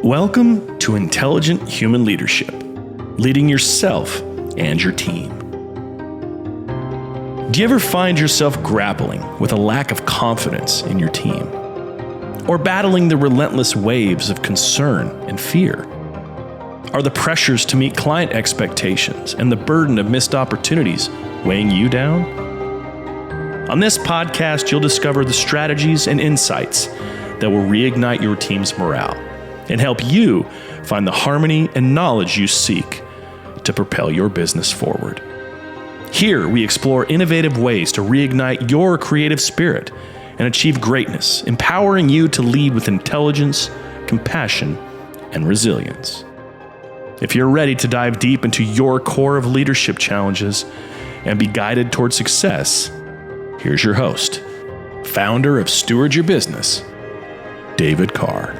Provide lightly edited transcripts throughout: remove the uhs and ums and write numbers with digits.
Welcome to Intelligent Human Leadership, leading yourself and your team. Do you ever find yourself grappling with a lack of confidence in your team? Or battling the relentless waves of concern and fear? Are the pressures to meet client expectations and the burden of missed opportunities weighing you down? On this podcast, you'll discover the strategies and insights that will reignite your team's morale and help you find the harmony and knowledge you seek to propel your business forward. Here, we explore innovative ways to reignite your creative spirit and achieve greatness, empowering you to lead with intelligence, compassion, and resilience. If you're ready to dive deep into your core of leadership challenges and be guided toward success, here's your host, founder of Steward Your Business, David Carr.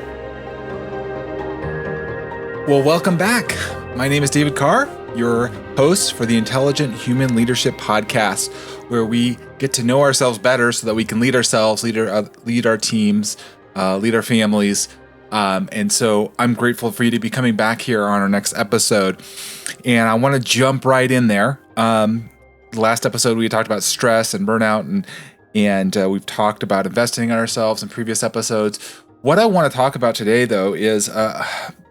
Well, welcome back. My name is David Carr, your host for the Intelligent Human Leadership Podcast, where we get to know ourselves better so that we can lead ourselves, lead our teams, lead our families. And so I'm grateful for you to be coming back here on our next episode. And I want to jump right in there. The last episode, we talked about stress and burnout, and we've talked about investing in ourselves in previous episodes. What I want to talk about today, though, is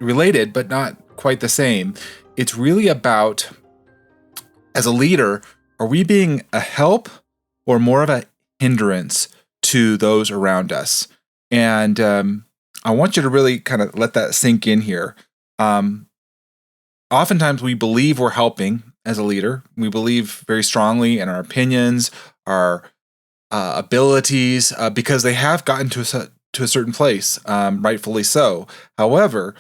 related, but not quite the same. It's really about, as a leader, are we being a help or more of a hindrance to those around us? And I want you to really kind of let that sink in here. Oftentimes we believe we're helping as a leader. We believe very strongly in our opinions, our abilities, because they have gotten to a certain place, rightfully so. However,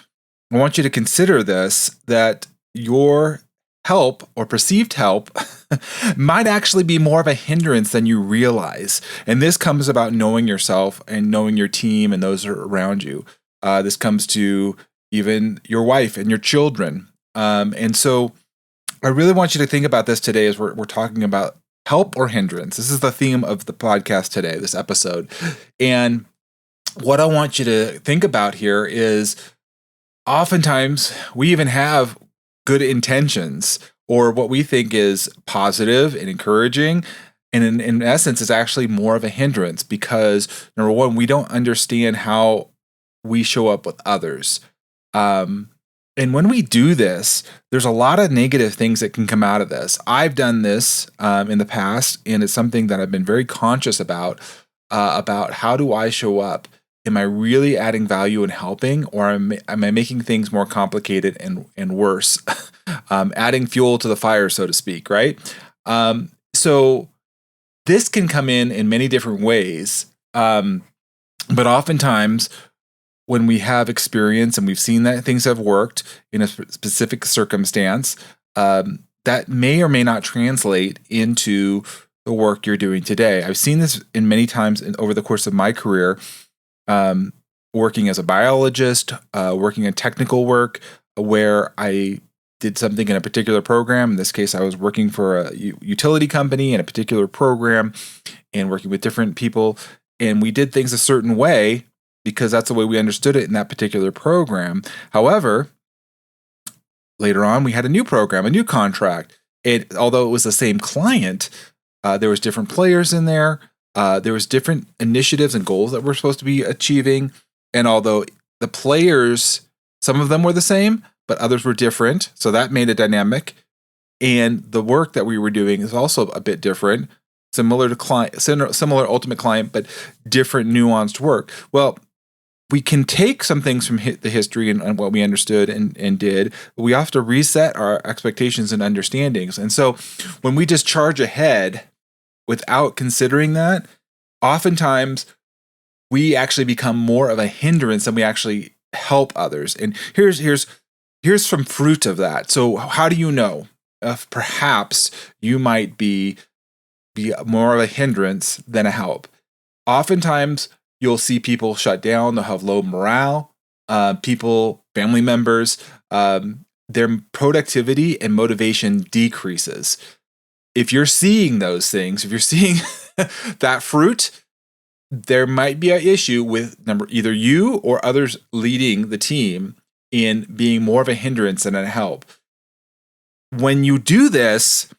I want you to consider this, that your help or perceived help might actually be more of a hindrance than you realize. And this comes about knowing yourself and knowing your team and those around you. This comes to even your wife and your children. And so I really want you to think about this today as we're talking about help or hindrance. This is the theme of the podcast today, this episode. And what I want you to think about here is oftentimes we even have good intentions or what we think is positive and encouraging. And in essence, it's actually more of a hindrance because, number one, we don't understand how we show up with others. And when we do this, there's a lot of negative things that can come out of this. I've done this in the past, and it's something that I've been very conscious about how do I show up? Am I really adding value and helping, or am I making things more complicated and worse? Adding fuel to the fire, so to speak, right? So this can come in many different ways, but oftentimes when we have experience and we've seen that things have worked in a specific circumstance, that may or may not translate into the work you're doing today. I've seen this in many times over the course of my career, working as a biologist, working in technical work where I did something in a particular program. In this case, I was working for a utility company in a particular program and working with different people. And we did things a certain way because that's the way we understood it in that particular program. However, later on, we had a new program, a new contract. Although it was the same client, there was different players in there. There was different initiatives and goals that we're supposed to be achieving. And although the players, some of them were the same, but others were different. So that made a dynamic. And the work that we were doing is also a bit different, similar to similar ultimate client, but different nuanced work. Well, we can take some things from the history and what we understood and did, but we have to reset our expectations and understandings. And so when we just charge ahead without considering that, oftentimes we actually become more of a hindrance than we actually help others. And here's some fruit of that. So how do you know if perhaps you might be more of a hindrance than a help? Oftentimes you'll see people shut down, they'll have low morale, family members, their productivity and motivation decreases. If you're seeing those things, if you're seeing that fruit, there might be an issue with either you or others leading the team in being more of a hindrance than a help. When you do this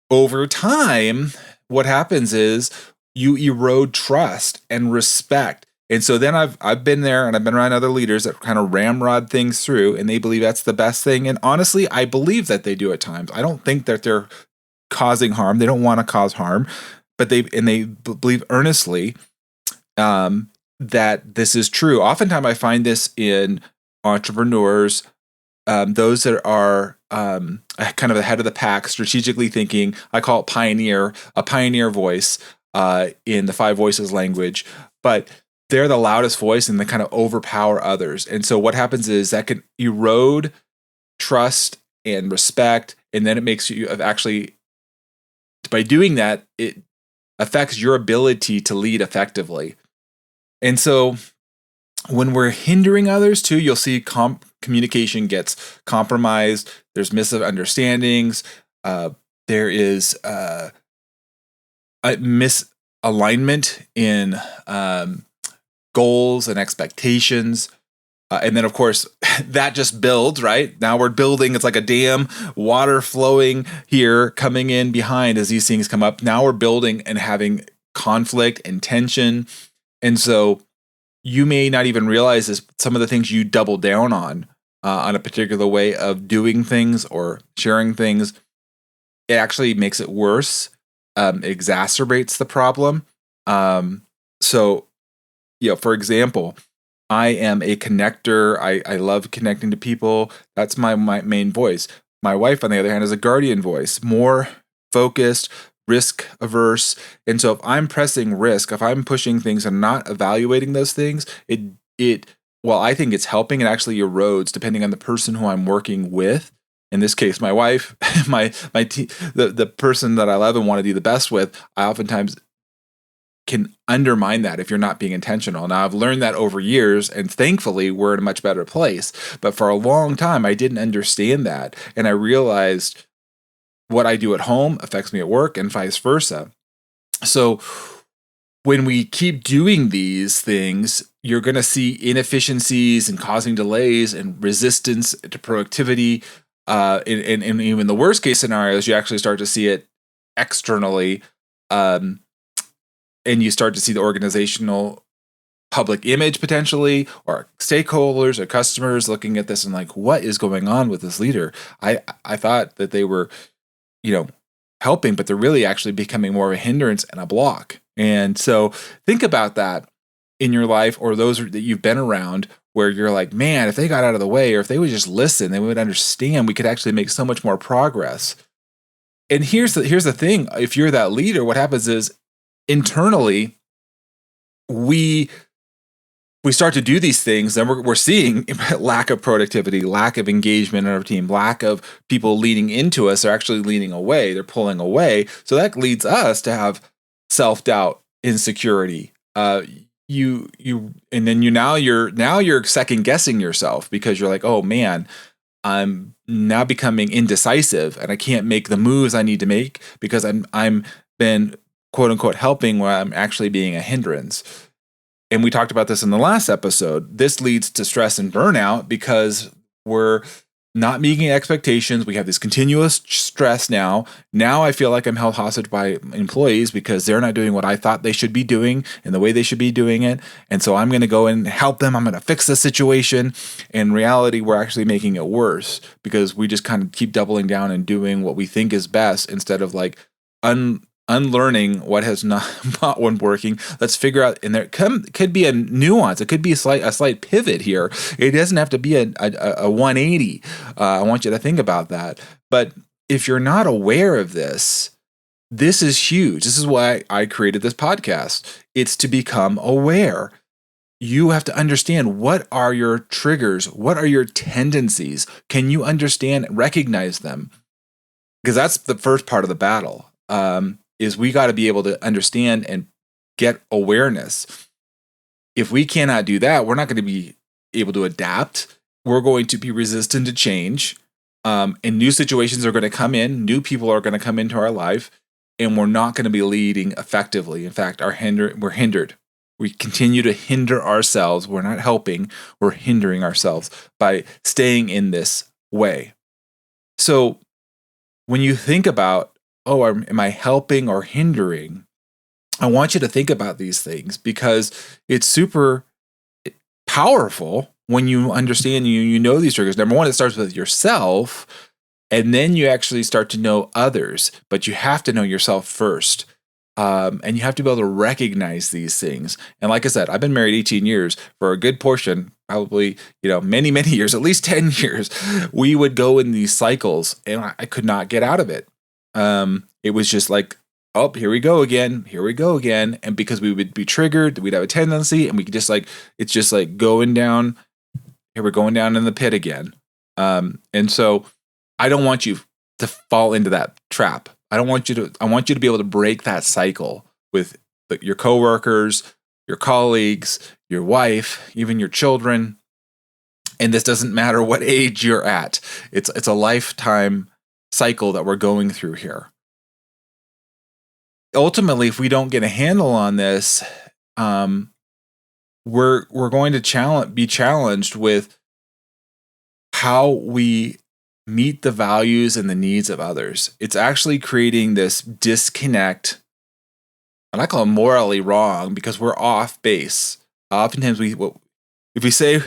over time, what happens is you erode trust and respect. And so then I've been there, and I've been around other leaders that kind of ramrod things through, and they believe that's the best thing. And honestly, I believe that they do at times. I don't think that they're causing harm. They don't want to cause harm, but they believe earnestly that this is true. Oftentimes I find this in entrepreneurs, those that are kind of ahead of the pack, strategically thinking. I call it a pioneer voice in the 5 voices language, but they're the loudest voice and they kind of overpower others. And so what happens is that can erode trust and respect. And then it makes you actually, by doing that, it affects your ability to lead effectively. And so when we're hindering others too, you'll see communication gets compromised. There's misunderstandings. There is a misalignment in goals and expectations. And then, of course, that just builds, right? Now we're building. It's like a dam, water flowing here, coming in behind as these things come up. Now we're building and having conflict and tension. And so you may not even realize this, some of the things you double down on a particular way of doing things or sharing things, it actually makes it worse, exacerbates the problem. So, for example, I am a connector. I love connecting to people. That's my main voice. My wife, on the other hand, is a guardian voice, more focused, risk averse. And so if I'm pressing risk, if I'm pushing things and not evaluating those things, I think it's helping. It actually erodes depending on the person who I'm working with. In this case, my wife, the person that I love and want to do the best with, I oftentimes can undermine that if you're not being intentional. Now, I've learned that over years, and thankfully, we're in a much better place. But for a long time, I didn't understand that. And I realized what I do at home affects me at work and vice versa. So when we keep doing these things, you're going to see inefficiencies and causing delays and resistance to productivity. And even the worst case scenarios, you actually start to see it externally. And you start to see the organizational public image potentially, or stakeholders or customers looking at this and like, what is going on with this leader? I thought that they were, helping, but they're really actually becoming more of a hindrance and a block. And so think about that in your life, or those that you've been around, where you're like, man, if they got out of the way, or if they would just listen, they would understand, we could actually make so much more progress. And here's the thing. If you're that leader, what happens is internally, we start to do these things, and we're seeing lack of productivity, lack of engagement in our team, lack of people leaning into us. They're actually leaning away. They're pulling away. So that leads us to have self-doubt, insecurity. You're second guessing yourself, because you're like, oh man, I'm now becoming indecisive and I can't make the moves I need to make because I'm been quote unquote helping where I'm actually being a hindrance. And we talked about this in the last episode. This leads to stress and burnout because we're not meeting expectations. We have this continuous stress now. Now I feel like I'm held hostage by employees because they're not doing what I thought they should be doing and the way they should be doing it. And so I'm going to go and help them. I'm going to fix the situation. In reality, we're actually making it worse because we just kind of keep doubling down and doing what we think is best instead of like unlearning what has not been working. Let's figure out, and there could be a nuance. It could be a slight pivot here. It doesn't have to be a 180. I want you to think about that. But if you're not aware of this is huge. This is why I created this podcast. It's to become aware. You have to understand, what are your triggers? What are your tendencies? Can you understand, recognize them? Because that's the first part of the battle. Is we got to be able to understand and get awareness. If we cannot do that, we're not going to be able to adapt. We're going to be resistant to change. And new situations are going to come in. New people are going to come into our life. And we're not going to be leading effectively. In fact, we're hindered. We continue to hinder ourselves. We're not helping, we're hindering ourselves by staying in this way. So when you think about, am I helping or hindering? I want you to think about these things because it's super powerful when you understand, you know these triggers. Number one, it starts with yourself, and then you actually start to know others, but you have to know yourself first. And you have to be able to recognize these things. And like I said, I've been married 18 years. For a good portion, probably, many, many years, at least 10 years, we would go in these cycles and I could not get out of it. It was just like, oh, here we go again. And because we would be triggered, we'd have a tendency, and we could just it's just like going down. Here we're going down in the pit again. And so I don't want you to fall into that trap. I want you to be able to break that cycle with your coworkers, your colleagues, your wife, even your children. And this doesn't matter what age you're at. It's a lifetime cycle that we're going through here. Ultimately, if we don't get a handle on this, we're going to be challenged with how we meet the values and the needs of others. It's actually creating this disconnect, and I call it morally wrong because we're off base. Oftentimes, if we say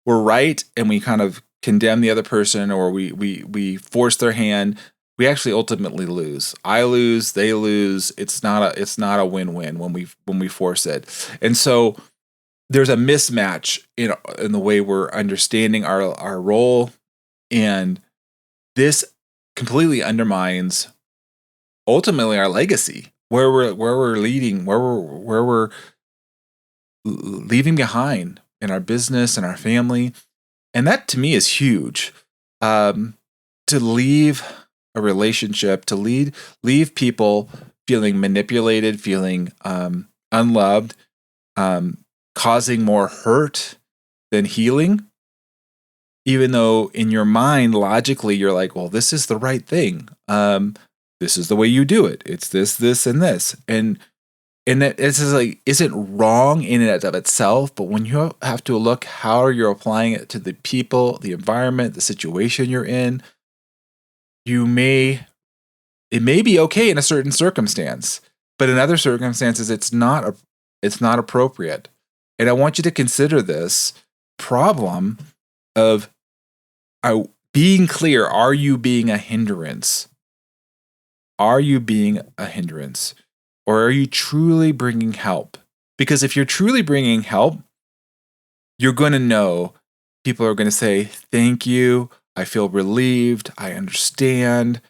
we're right and we kind of condemn the other person, or we force their hand, we actually ultimately lose. I lose, they lose. It's not a win-win when we force it. And so there's a mismatch in the way we're understanding our role, and this completely undermines ultimately our legacy, where we're leading, where we're leaving behind in our business and our family. And that to me is huge. To leave a relationship, to leave people feeling manipulated, feeling unloved, causing more hurt than healing. Even though in your mind, logically, you're like, well, this is the right thing. This is the way you do it. It's this, and this. And that isn't wrong in and of itself, but when you have to look how you're applying it to the people, the environment, the situation you're in, it may be okay in a certain circumstance, but in other circumstances, it's not appropriate. And I want you to consider this problem of being clear. Are you being a hindrance? Are you being a hindrance? Or are you truly bringing help? Because if you're truly bringing help, you're going to know people are going to say, thank you. I feel relieved. I understand.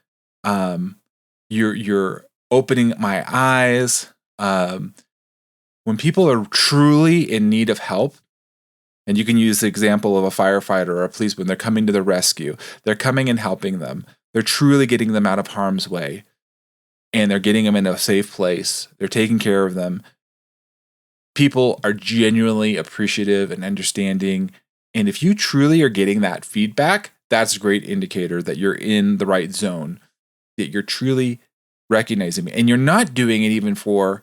You're opening my eyes. When people are truly in need of help, and you can use the example of a firefighter or a policeman, they're coming to the rescue. They're coming and helping them. They're truly getting them out of harm's way. And they're getting them in a safe place. They're taking care of them. People are genuinely appreciative and understanding. And if you truly are getting that feedback, that's a great indicator that you're in the right zone, that you're truly recognizing me. And you're not doing it even for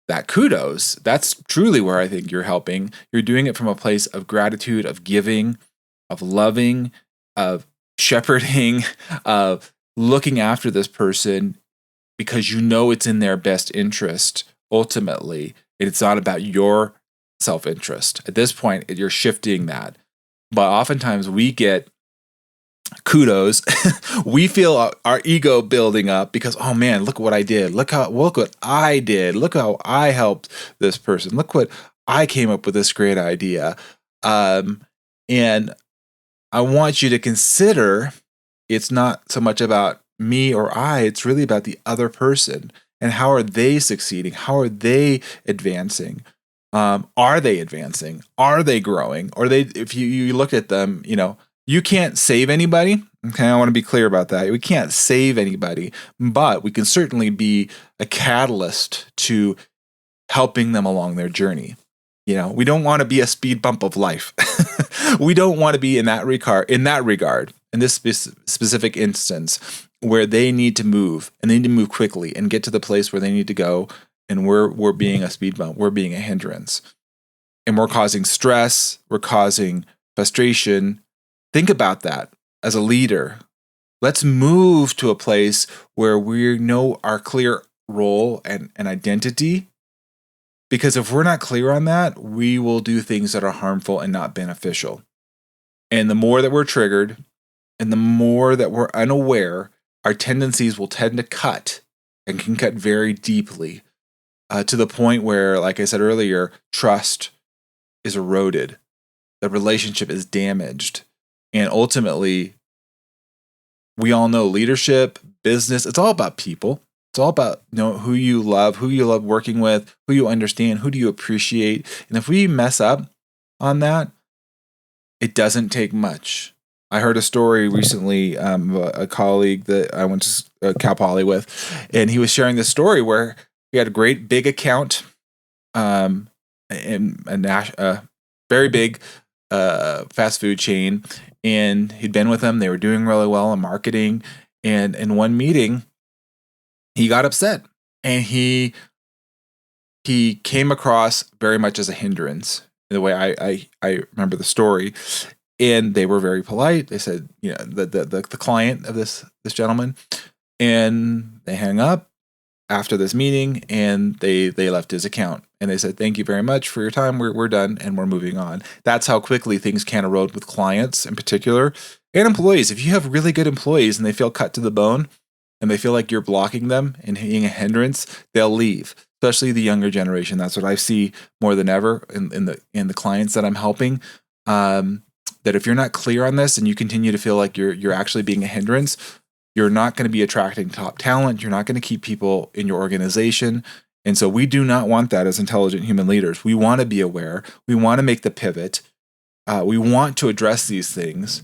that kudos. That's truly where I think you're helping. You're doing it from a place of gratitude, of giving, of loving, of shepherding, of looking after this person because you know it's in their best interest ultimately. It's not about your self-interest. At this point, you're shifting that. But oftentimes we get kudos. We feel our ego building up because, oh man, look what I did. Look what I did. Look how I helped this person. Look what I came up with this great idea. And I want you to consider it's not so much about me or I, it's really about the other person and how are they succeeding? How are they advancing? Are they advancing? Are they growing? Or if you look at them, you can't save anybody. Okay, I want to be clear about that. We can't save anybody, but we can certainly be a catalyst to helping them along their journey. We don't want to be a speed bump of life. We don't want to be in that regard, in this specific instance, where they need to move and they need to move quickly and get to the place where they need to go and we're being a speed bump, we're being a hindrance, and we're causing stress, we're causing frustration. Think about that as a leader. Let's move to a place where we know our clear role and identity. Because if we're not clear on that, we will do things that are harmful and not beneficial. And the more that we're triggered and the more that we're unaware, our tendencies will tend to cut and can cut very deeply to the point where, like I said earlier, trust is eroded. The relationship is damaged. And ultimately, we all know leadership, business, it's all about people. It's all about who you love working with, who you understand, who do you appreciate. And if we mess up on that, it doesn't take much. I heard a story recently, a colleague that I went to Cal Poly with, and he was sharing this story where he had a great big account, in a very big fast food chain, and he'd been with them. They were doing really well in marketing, and in one meeting, he got upset, and he came across very much as a hindrance. The way I remember the story, and they were very polite. They said, the client of this gentleman, and they hung up after this meeting, and they left his account, and they said, "Thank you very much for your time. We're done, and we're moving on." That's how quickly things can erode with clients in particular, and employees. If you have really good employees and they feel cut to the bone, and they feel like you're blocking them and being a hindrance, they'll leave. Especially the younger generation. That's what I see more than ever in the clients that I'm helping. That if you're not clear on this and you continue to feel like you're actually being a hindrance, you're not going to be attracting top talent. You're not going to keep people in your organization. And so we do not want that as intelligent human leaders. We want to be aware. We want to make the pivot. We want to address these things.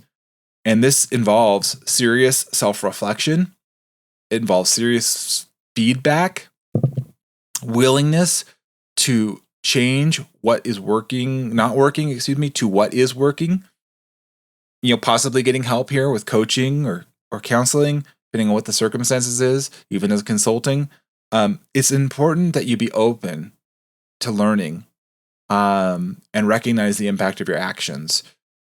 And this involves serious self-reflection. It involves serious feedback, willingness to change what is not working, to what is working. Possibly getting help here with coaching or counseling, depending on what the circumstances is, even as consulting. It's important that you be open to learning and recognize the impact of your actions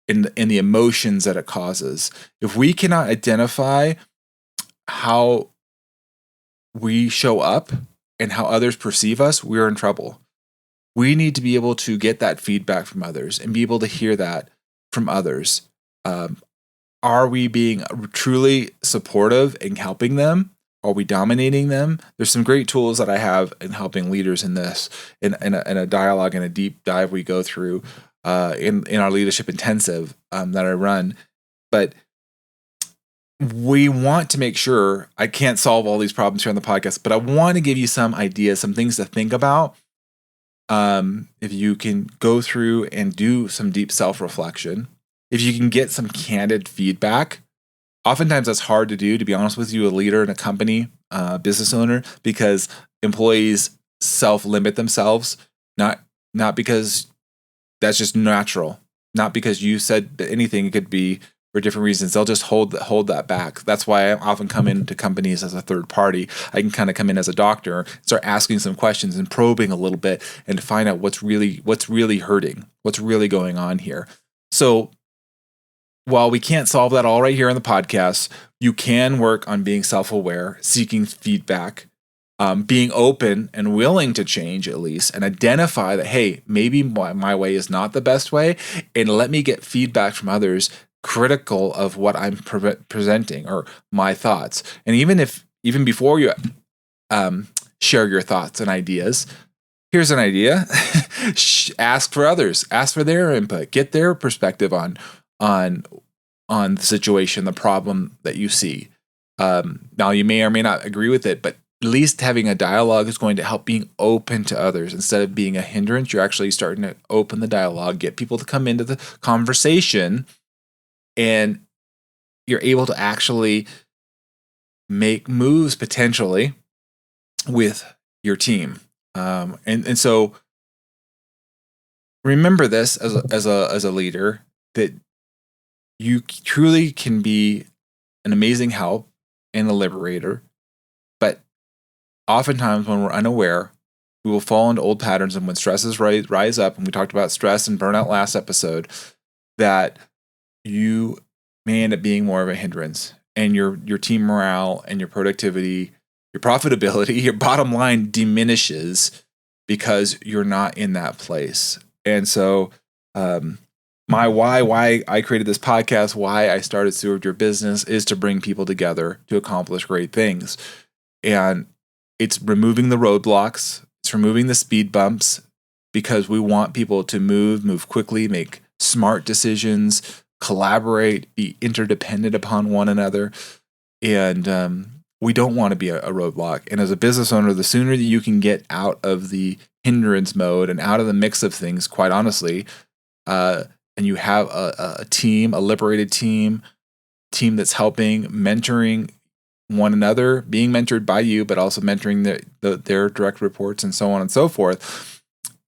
and the emotions that it causes. If we cannot identify how we show up and how others perceive us, we're in trouble. We need to be able to get that feedback from others and be able to hear that from others. Are we being truly supportive in helping them? Are we dominating them? There's some great tools that I have in helping leaders in this, in a dialogue and a deep dive we go through in our leadership intensive that I run. But we want to make sure, I can't solve all these problems here on the podcast, but I want to give you some ideas, some things to think about. If you can go through and do some deep self-reflection, if you can get some candid feedback. Oftentimes that's hard to do, to be honest with you, a leader in a company, business owner, because employees self-limit themselves, not because that's just natural, not because you said anything. It could be for different reasons. They'll just hold that back. That's why I often come into companies as a third party. I can kind of come in as a doctor, start asking some questions and probing a little bit, and to find out what's really hurting, what's really going on here. So while we can't solve that all right here on the podcast, you can work on being self-aware, seeking feedback, being open and willing to change at least, and identify that, hey, maybe my way is not the best way, and let me get feedback from others critical of what I'm presenting or my thoughts. And even before you share your thoughts and ideas, here's an idea. Ask for others, ask for their input, get their perspective on the situation, the problem that you see. Now, you may or may not agree with it, but at least having a dialogue is going to help being open to others. Instead of being a hindrance, you're actually starting to open the dialogue, get people to come into the conversation, and you're able to actually make moves potentially with your team. And so remember this as a leader, that you truly can be an amazing help and a liberator. But oftentimes when we're unaware, We will fall into old patterns, and when stresses rise up, and we talked about stress and burnout last episode, that you may end up being more of a hindrance, and your team morale and your productivity, your profitability, your bottom line diminishes because you're not in that place. And so my why I created this podcast, why I started Steward Your Business, is to bring people together to accomplish great things. And it's removing the roadblocks, it's removing the speed bumps, because we want people to move quickly, make smart decisions, collaborate, be interdependent upon one another. And we don't want to be a roadblock. And as a business owner, the sooner that you can get out of the hindrance mode and out of the mix of things, quite honestly, and you have a team, a liberated team that's helping, mentoring one another, being mentored by you, but also mentoring their direct reports and so on and so forth,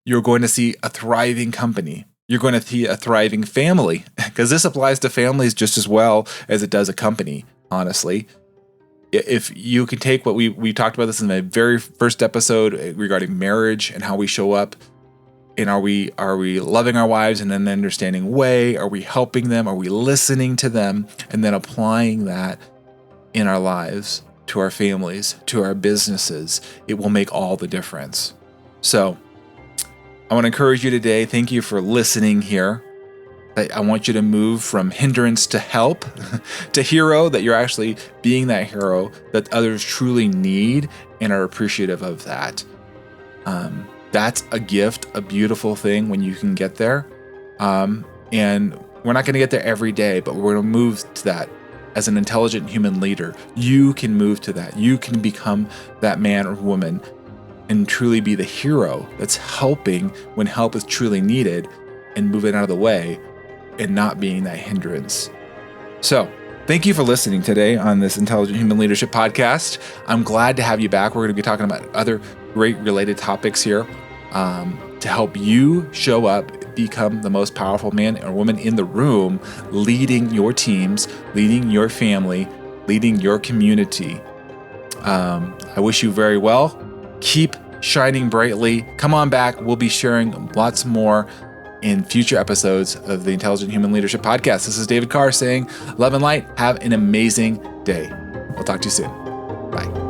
you're going to see a thriving company. You're going to see a thriving family, because this applies to families just as well as it does a company, honestly. If you can take what we talked about this in the very first episode regarding marriage and how we show up, and are we loving our wives in an understanding way? Are we helping them? Are we listening to them? And then applying that in our lives, to our families, to our businesses. It will make all the difference. So I want to encourage you today. Thank you for listening here. I want you to move from hindrance to help, to hero, that you're actually being that hero that others truly need and are appreciative of that. That's a gift, a beautiful thing when you can get there. And we're not going to get there every day, but we're going to move to that. As an intelligent human leader, you can move to that. You can become that man or woman and truly be the hero that's helping when help is truly needed, and moving out of the way and not being that hindrance. So thank you for listening today on this Intelligent Human Leadership podcast. I'm glad to have you back. We're going to be talking about other great related topics here to help you show up, become the most powerful man or woman in the room, leading your teams, leading your family, leading your community. I wish you very well. Keep shining brightly. Come on back. We'll be sharing lots more in future episodes of the Intelligent Human Leadership Podcast. This is David Carr saying, love and light. Have an amazing day. We'll talk to you soon. Bye.